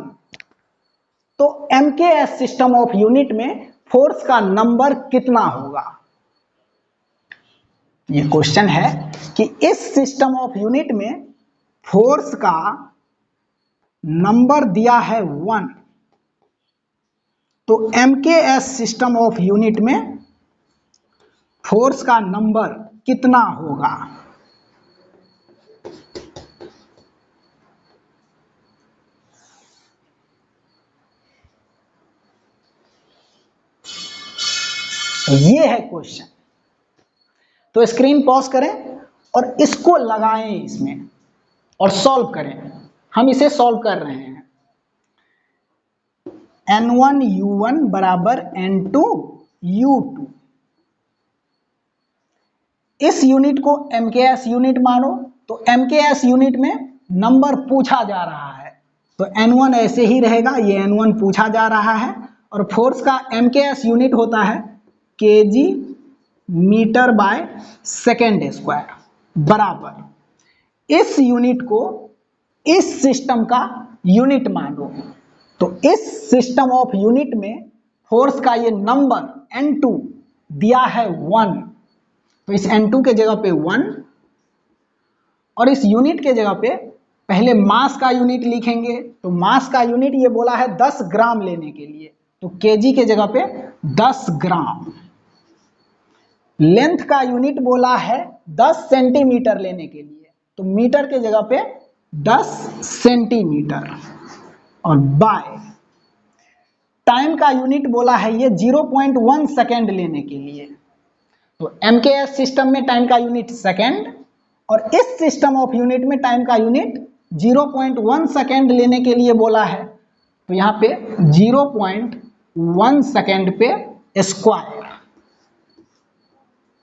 तो एमकेएस सिस्टम ऑफ यूनिट में फोर्स का नंबर कितना होगा? ये क्वेश्चन है कि इस सिस्टम ऑफ यूनिट में फोर्स का नंबर दिया है 1, तो एमकेएस सिस्टम ऑफ यूनिट में फोर्स का नंबर कितना होगा? ये है क्वेश्चन। तो स्क्रीन पॉज करें और इसको लगाएं इसमें और सॉल्व करें। हम इसे सॉल्व कर रहे हैं। N1U1 बराबर N2U2। इस यूनिट को एमकेएस यूनिट मानो, तो एमकेएस यूनिट में नंबर पूछा जा रहा है, तो N1 ऐसे ही रहेगा, ये N1 पूछा जा रहा है, और फोर्स का एमकेएस यूनिट होता है kg metre by second square, बराबर इस यूनिट को इस सिस्टम का यूनिट मानो, तो इस सिस्टम ऑफ यूनिट में फोर्स का ये नंबर N2 दिया है 1, तो इस N2 के जगह पे 1, और इस यूनिट के जगह पे पहले मास का यूनिट लिखेंगे, तो मास का यूनिट ये बोला है 10 ग्राम लेने के लिए, तो केजी के जगह पे 10 ग्राम। लेंथ का यूनिट बोला है 10 सेंटीमीटर लेने के लिए, तो मीटर के जगह पे 10 सेंटीमीटर, और बाय टाइम का यूनिट बोला है ये 0.1 सेकेंड लेने के लिए, तो एमकेएस सिस्टम में टाइम का यूनिट सेकेंड, और इस सिस्टम ऑफ यूनिट में टाइम का यूनिट 0.1 सेकेंड लेने के लिए बोला है, तो यहां पे 0.1 सेकेंड पे स्क्वायर।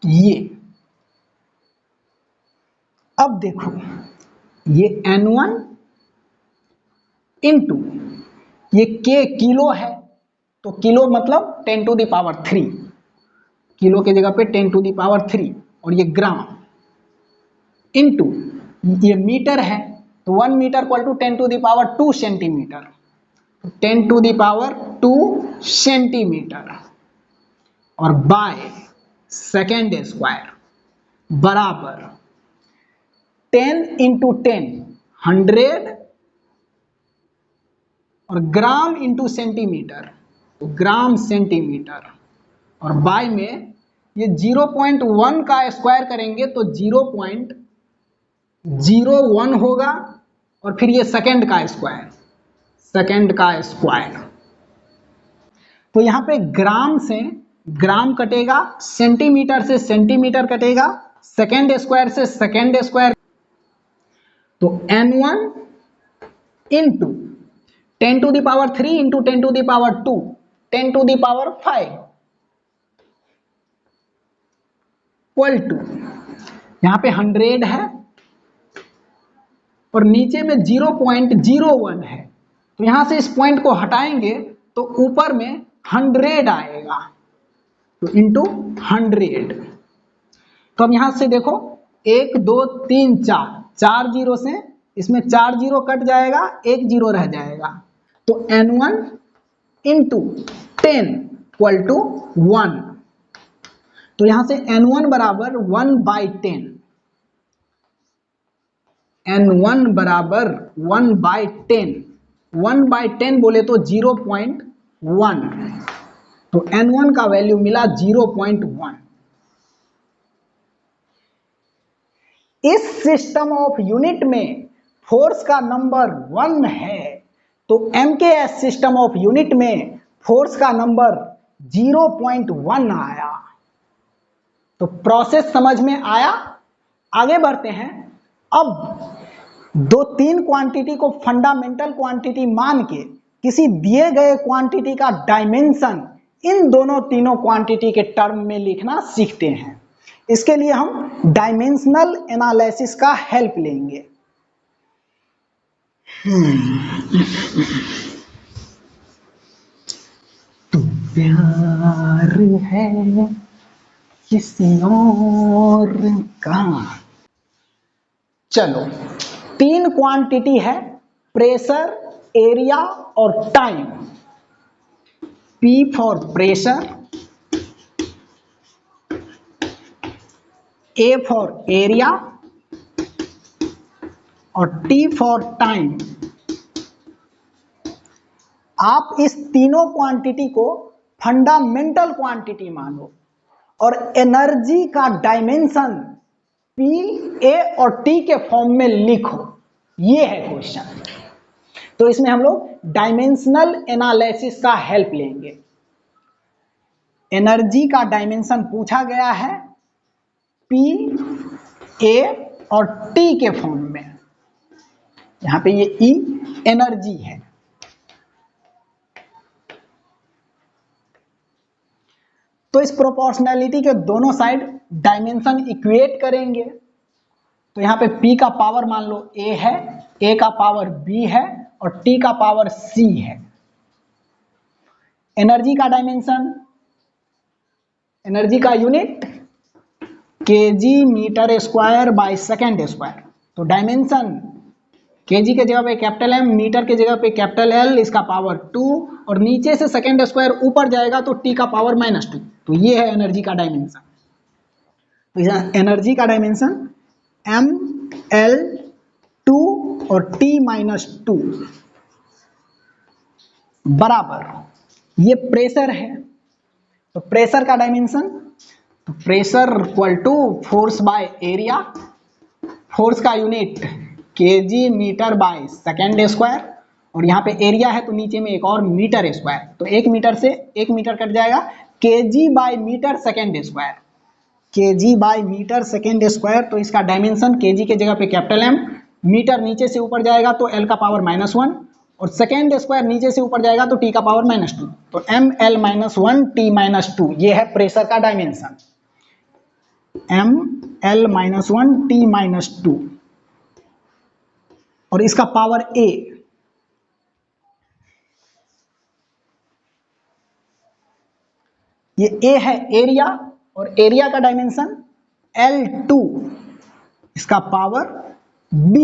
ये अब देखो, ये N1 इंटू ये K किलो है, तो किलो मतलब 10 टू द पावर 3, किलो के जगह पे 10 टू द पावर 3, और ये ग्राम इंटू ये मीटर है, तो 1 metre equal to 10 to the power 2 centimetre, 10 to the power 2 centimetre, और बाय सेकेंड स्क्वायर, बराबर 10 इंटू 10 100, और ग्राम इंटू सेंटीमीटर, तो ग्राम सेंटीमीटर, और बाय में ये 0.1 का स्क्वायर करेंगे तो 0.01 होगा, और फिर ये सेकेंड का स्क्वायर, सेकेंड का स्क्वायर, तो यहां पे ग्राम से ग्राम कटेगा, सेंटीमीटर से सेंटीमीटर कटेगा, सेकेंड स्क्वायर से सेकेंड स्क्वायर, तो N1 into 10 to the power 3 into 10 to the power 2 10 to the power 5 equal to, यहां पे 100 है और नीचे में 0.01 है, तो यहां से इस पॉइंट को हटाएंगे तो ऊपर में 100 आएगा, तो इंटू 100। तो अब यहां से देखो 1 2 3 4 जीरो से इसमें 4 जीरो कट जाएगा, 1 जीरो रह जाएगा, तो N1 इंटू 10 इक्वल टू 1, तो यहां से N1 बराबर 1/10, N1 बराबर 1/10, 1/10 बोले तो 0.1, तो N1 का वैल्यू मिला 0.1। इस सिस्टम ऑफ यूनिट में फोर्स का नंबर 1 है, तो एमकेएस सिस्टम ऑफ यूनिट में फोर्स का नंबर 0.1 आया। तो प्रोसेस समझ में आया? आगे बढ़ते हैं। अब दो तीन क्वांटिटी को फंडामेंटल क्वांटिटी मान के किसी दिए गए क्वांटिटी का डायमेंशन इन दोनों तीनों क्वांटिटी के टर्म में लिखना सीखते हैं। इसके लिए हम डायमेंशनल एनालिसिस का हेल्प लेंगे। तू प्यार है किसी और का। चलो, तीन क्वांटिटी है, प्रेशर, एरिया और time. P for pressure, A for area और T फॉर टाइम। आप इस तीनों क्वांटिटी को फंडामेंटल क्वांटिटी मानो और एनर्जी का डायमेंशन P, A और T के फॉर्म में लिखो। ये है क्वेश्चन। तो इसमें हम लोग डायमेंशनल एनालिसिस का हेल्प लेंगे। एनर्जी का डायमेंशन पूछा गया है P, A और T के फॉर्म में। यहां पे ये E एनर्जी है। तो इस प्रोपोर्शनैलिटी के दोनों साइड डायमेंशन इक्वेट करेंगे। तो यहां पे P का पावर मान लो A है, A का पावर B है और T का पावर C है। एनर्जी का डायमेंशन, एनर्जी का unit kg metre square by second square. तो डायमेंशन kg के जगह पे कैपिटल M, मीटर के जगह पे कैपिटल L, इसका पावर 2 और नीचे से सेकेंड स्क्वायर ऊपर जाएगा तो T का पावर -2। तो ये है एनर्जी का डायमेंशन। तो एनर्जी का डायमेंशन ml2 और T-2 बराबर, ये प्रेशर है। तो प्रेशर का डायमेंशन, तो pressure equal to force by area. Force का unit kg metre by second square और यहाँ पे एरिया है तो नीचे में एक और मीटर स्क्वायर। तो एक मीटर से एक मीटर कट जाएगा, kg by metre second square, kg by metre second square. तो इसका डायमेंशन kg के जगह पे कैपिटल M, मीटर नीचे से ऊपर जाएगा तो L का पावर -1 और सेकेंड स्क्वायर नीचे से ऊपर जाएगा तो T का पावर -2। तो ml -1 T-2, ये है प्रेशर का डायमेंशन। ml -1 T-2 और इसका पावर A। ये A है एरिया और एरिया का डायमेंशन L2, इसका पावर B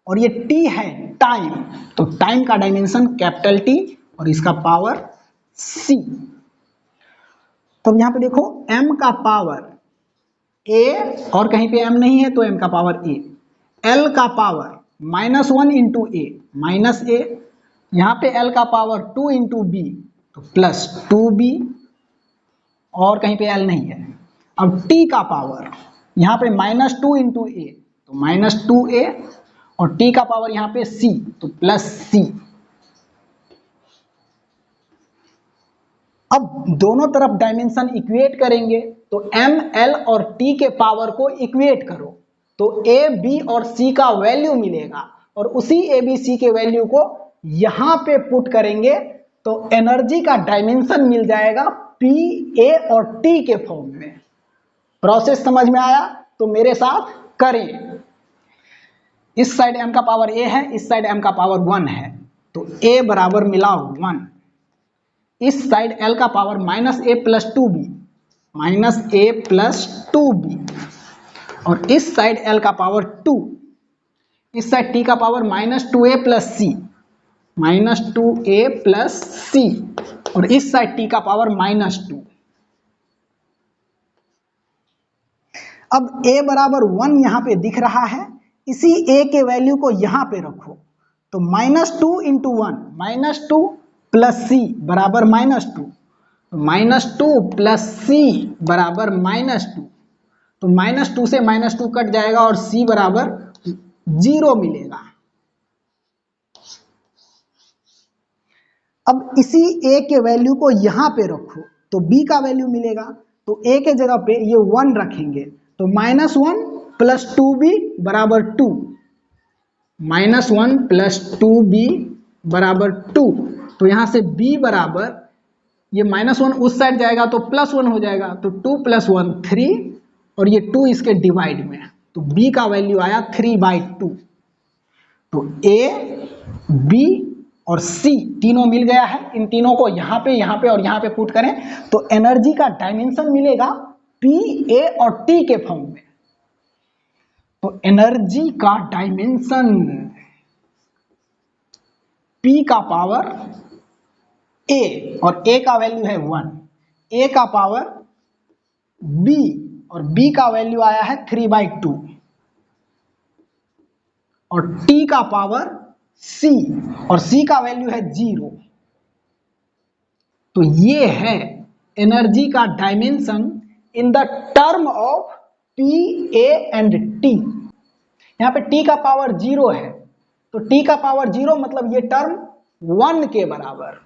और ये T है टाइम। तो टाइम का डायमेंशन कैपिटल T और इसका पावर C। तो यहां पे देखो M का पावर A और कहीं पे M नहीं है तो M का पावर A, L का power -1 into A minus A, यहाँ पे L का पावर 2 इंटू B तो +2B और कहीं पे L नहीं है। अब T का पावर यहाँ पे -2 इंटू A तो -2A और T का पावर यहाँ पे C तो +C। अब दोनों तरफ डायमेंशन इक्वेट करेंगे तो M, L और T के पावर को इक्वेट करो तो A, B और C का वैल्यू मिलेगा और उसी A, B, C के वैल्यू को यहां पे पुट करेंगे तो एनर्जी का डायमेंशन मिल जाएगा P, A और T के फॉर्म में। प्रोसेस समझ में आया? तो मेरे साथ करें। इस साइड M का पावर A है, इस साइड M का पावर 1 है तो A बराबर मिला 1। इस साइड L का पावर -A+2B, -A+2B और इस साइड L का पावर 2, इस साइड T का पावर -2A+C, -2A+C और इस साइड T का पावर -2। अब A बराबर 1 यहां पे दिख रहा है, इसी A के वैल्यू को यहां पे रखो तो -2 इंटू 1 -2 प्लस C बराबर -2, -2 प्लस C बराबर -2। तो -2 से -2 कट जाएगा और C बराबर 0 मिलेगा। अब इसी A के वैल्यू को यहां पे रखो तो B का वैल्यू मिलेगा तो A के जगह पे ये 1 रखेंगे तो -1 + 2b बराबर 2, -1 + 2b बराबर 2। तो यहां से b बराबर, ये -1 उस साइड जाएगा तो +1 हो जाएगा, तो 2 + 1 3, और ये 2 इसके डिवाइड में, तो b का वैल्यू आया 3/2। तो a, b और c तीनों मिल गया है। इन तीनों को यहाँ पे और यहाँ पे पुट करें तो एनर्जी का डायमेंशन मिलेगा p, a और t के फॉर्म में। तो एनर्जी का डायमेंशन p का पावर a, और a का वैल्यू है 1, a का पावर b, और b का वैल्यू आया है 3/2, और t का पावर c, और c का वैल्यू है 0। तो ये है एनर्जी का dimension in the term of p, a and t। यहाँ पे t का पावर 0 है, तो t का पावर 0 मतलब ये टर्म 1 के बराबर।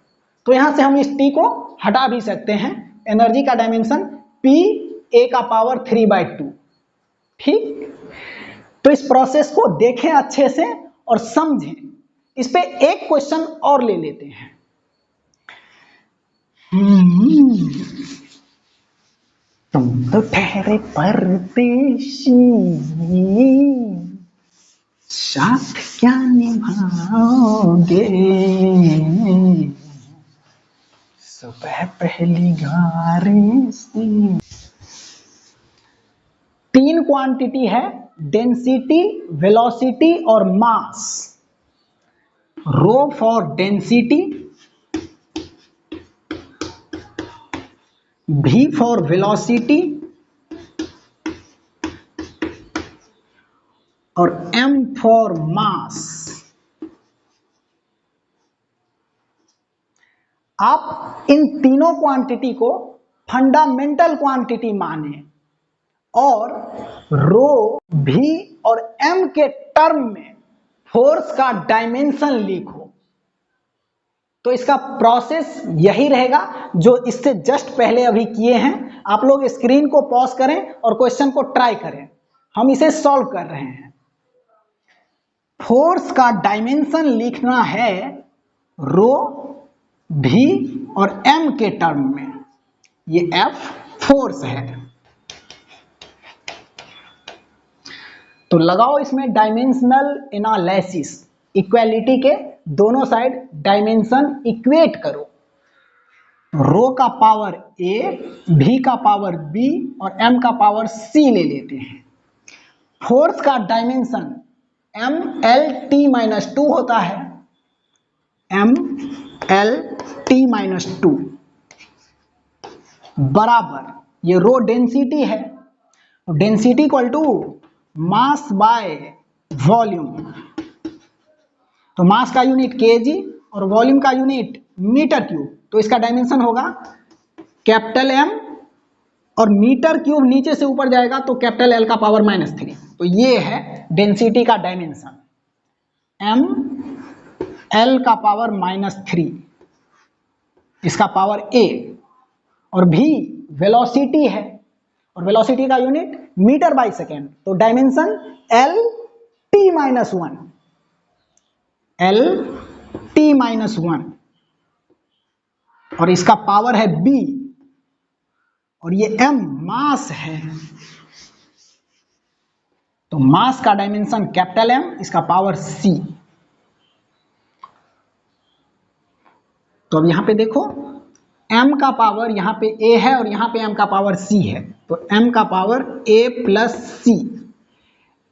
तो यहां से हम इस t को हटा भी सकते हैं। एनर्जी का डायमेंशन p, a का पावर 3/2। ठीक, तो इस प्रोसेस को देखें अच्छे से और समझें। इस पे एक क्वेश्चन और ले लेते हैं। तुम तो ठहरे परदेशी, साथ क्या निभाओगे, सुबह पहली गाड़ी से। 3 क्वांटिटी है, डेंसिटी, वेलोसिटी और mass. Rho for density, V for velocity और M फॉर मास। आप इन तीनों क्वांटिटी को फंडामेंटल क्वांटिटी माने और रो, V और M के टर्म में फोर्स का डायमेंशन लिखो। तो इसका प्रोसेस यही रहेगा जो इससे जस्ट पहले अभी किए हैं। आप लोग स्क्रीन को पॉज करें और क्वेश्चन को ट्राई करें। हम इसे सॉल्व कर रहे हैं। फोर्स का डायमेंशन लिखना है रो, V और M के टर्म में। ये F फोर्स है। तो लगाओ इसमें डायमेंशनल एनालिसिस, इक्वालिटी के दोनों साइड डायमेंशन इक्वेट करो। रो का पावर A, V का पावर B और M का पावर C ले लेते हैं। फोर्स का डायमेंशन MLT-2 होता है, MLT-2 बराबर, ये रो डेंसिटी है, density equal to mass by volume. तो मास का यूनिट केजी और वॉल्यूम का यूनिट मीटर क्यूब। तो इसका डायमेंशन होगा कैपिटल M, और मीटर क्यूब नीचे से ऊपर जाएगा तो कैपिटल L का पावर -3। तो ये है डेंसिटी का डायमेंशन, ML का पावर -3, इसका पावर A, और V वेलोसिटी है और वेलोसिटी का यूनिट मीटर बाय सेकेंड। तो डायमेंशन LT-1, LT-1, और इसका पावर है B, और ये M मास है। तो मास का डायमेंशन कैपिटल M, इसका पावर C। तो अब यहां पे देखो, M का पावर यहां पे A है और यहां पे M का पावर C है। तो M का पावर A + C,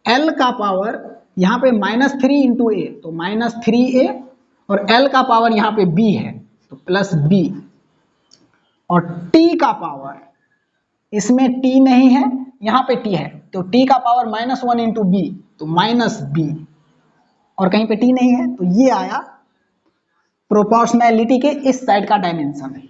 L का पावर यहां पे -3 × A, तो -3A, और L का पावर यहां पे B है तो +B, और T का पावर, इसमें T नहीं है, यहां पे T है, तो T का पावर -1 × B, तो -B, और कहीं पे T नहीं है। तो ये आया प्रोपोर्शनैलिटी के इस साइड का डायमेंशन।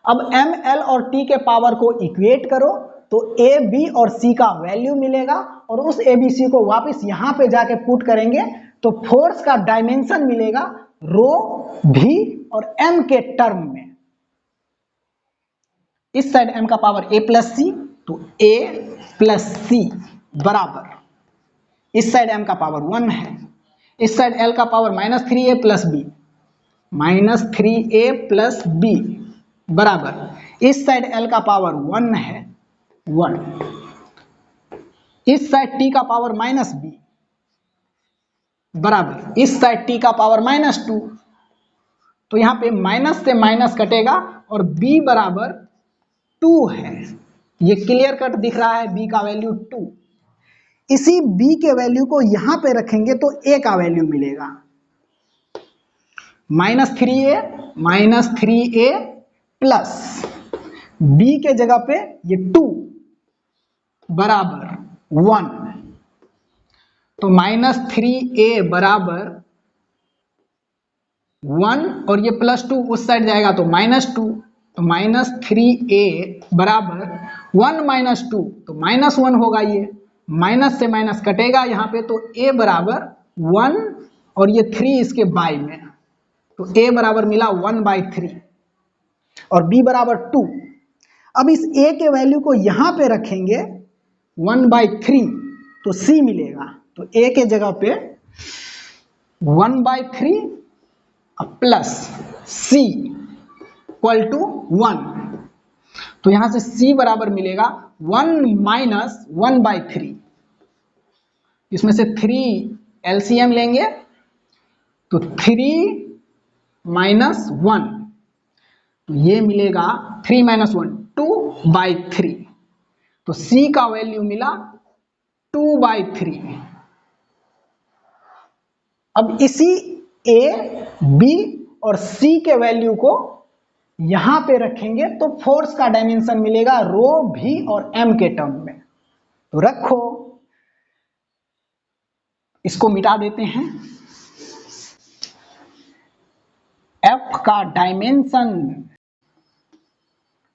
अब M, L और T के पावर को इक्वेट करो तो A, B और C का वैल्यू मिलेगा, और उस A, B, C को वापस यहां पे जाके पुट करेंगे तो फोर्स का डायमेंशन मिलेगा रो, V और M के टर्म में। इस साइड M का पावर A + C, तो a प्लस सी बराबर, इस साइड m का पावर 1 है, इस साइड l का power -3a plus b, -3a plus b बराबर, इस साइड l का पावर 1 है 1, इस साइड t का पावर -b बराबर, इस साइड t का पावर -2, तो यहां पे माइनस से माइनस कटेगा और b बराबर 2 है। ये क्लियर कट दिख रहा है, b का वैल्यू 2। इसी b के वैल्यू को यहां पे रखेंगे तो a का वैल्यू मिलेगा -3a प्लस b के जगह पे ये 2 बराबर 1, तो -3a बराबर 1 और ये +2 उस साइड जाएगा तो -2, तो -3a बराबर 1 - 2 तो -1 होगा, ये माइनस से माइनस कटेगा यहाँ पे, तो a बराबर 1 और ये 3 इसके बाई में, तो a बराबर मिला 1/3 और b बराबर 2। अब इस a के वैल्यू को यहाँ पे रखेंगे 1/3 तो c मिलेगा, तो a के जगह पे 1/3 प्लस c इक्वल टू 1, तो यहां से c बराबर मिलेगा 1 माइनस 1/3, इसमें से 3 एलसीएम लेंगे तो 3 माइनस 1, तो ये मिलेगा 3 माइनस 1 2/3, तो c का वैल्यू मिला 2/3। अब इसी a, b और c के वैल्यू को यहां पे रखेंगे तो फोर्स का डायमेंशन मिलेगा रो v और m के टर्म में, तो रखो, इसको मिटा देते हैं। F का डायमेंशन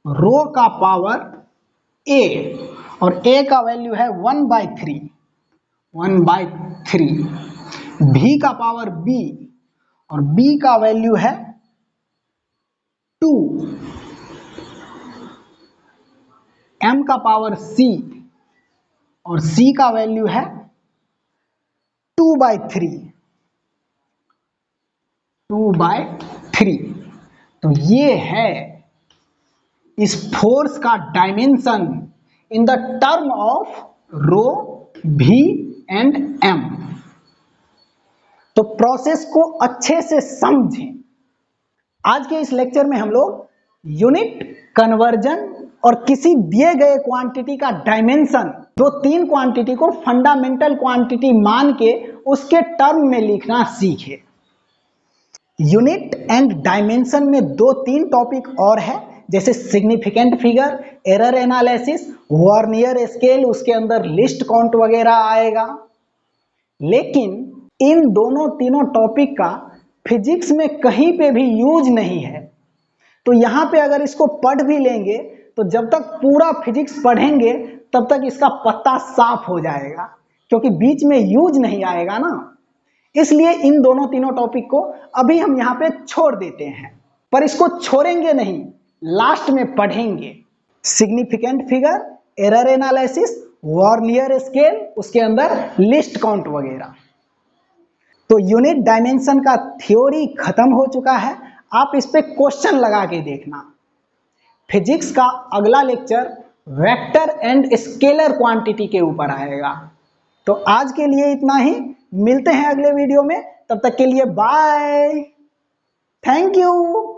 रो का पावर a और a का वैल्यू है 1/3, v का पावर b और b का वैल्यू है 2, m का पावर c और c का वैल्यू है 2/3, तो ये है इस फोर्स का dimension in the term of rho v and m। तो प्रोसेस को अच्छे से समझें। आज के इस लेक्चर में हम लोग यूनिट, कन्वर्जन और किसी दिए गए क्वांटिटी का डायमेंशन, दो तीन क्वांटिटी को फंडामेंटल क्वांटिटी मान के उसके टर्म में लिखना सीखे। यूनिट एंड डायमेंशन में 2-3 टॉपिक और है, जैसे significant figure, error analysis, vernier scale, उसके अंदर लिस्ट काउंट वगैरह आएगा। लेकिन इन दोनों तीनों टॉपिक का फिजिक्स में कहीं पे भी यूज नहीं है, तो यहाँ पे अगर इसको पढ़ भी लेंगे तो जब तक पूरा फिजिक्स पढ़ेंगे तब तक इसका पत्ता साफ हो जाएगा, क्योंकि बीच में यूज नहीं आएगा ना। इसलिए इन दोनों तीनों टॉपिक को अभी हम यहाँ पे छोड़ देते हैं, पर इसको छोड़ेंगे नहीं, लास्ट में पढ़ेंगे। Significant figure, error analysis, vernier scale, उसके अंदर लिस्ट काउंट वगैरह। तो यूनिट डायमेंशन का थ्योरी खत्म हो चुका है, आप इस पे क्वेश्चन लगा के देखना। फिजिक्स का अगला lecture vector and scalar quantity के ऊपर आएगा। तो आज के लिए इतना ही, मिलते हैं अगले वीडियो में, तब तक के लिए बाय, थैंक यू।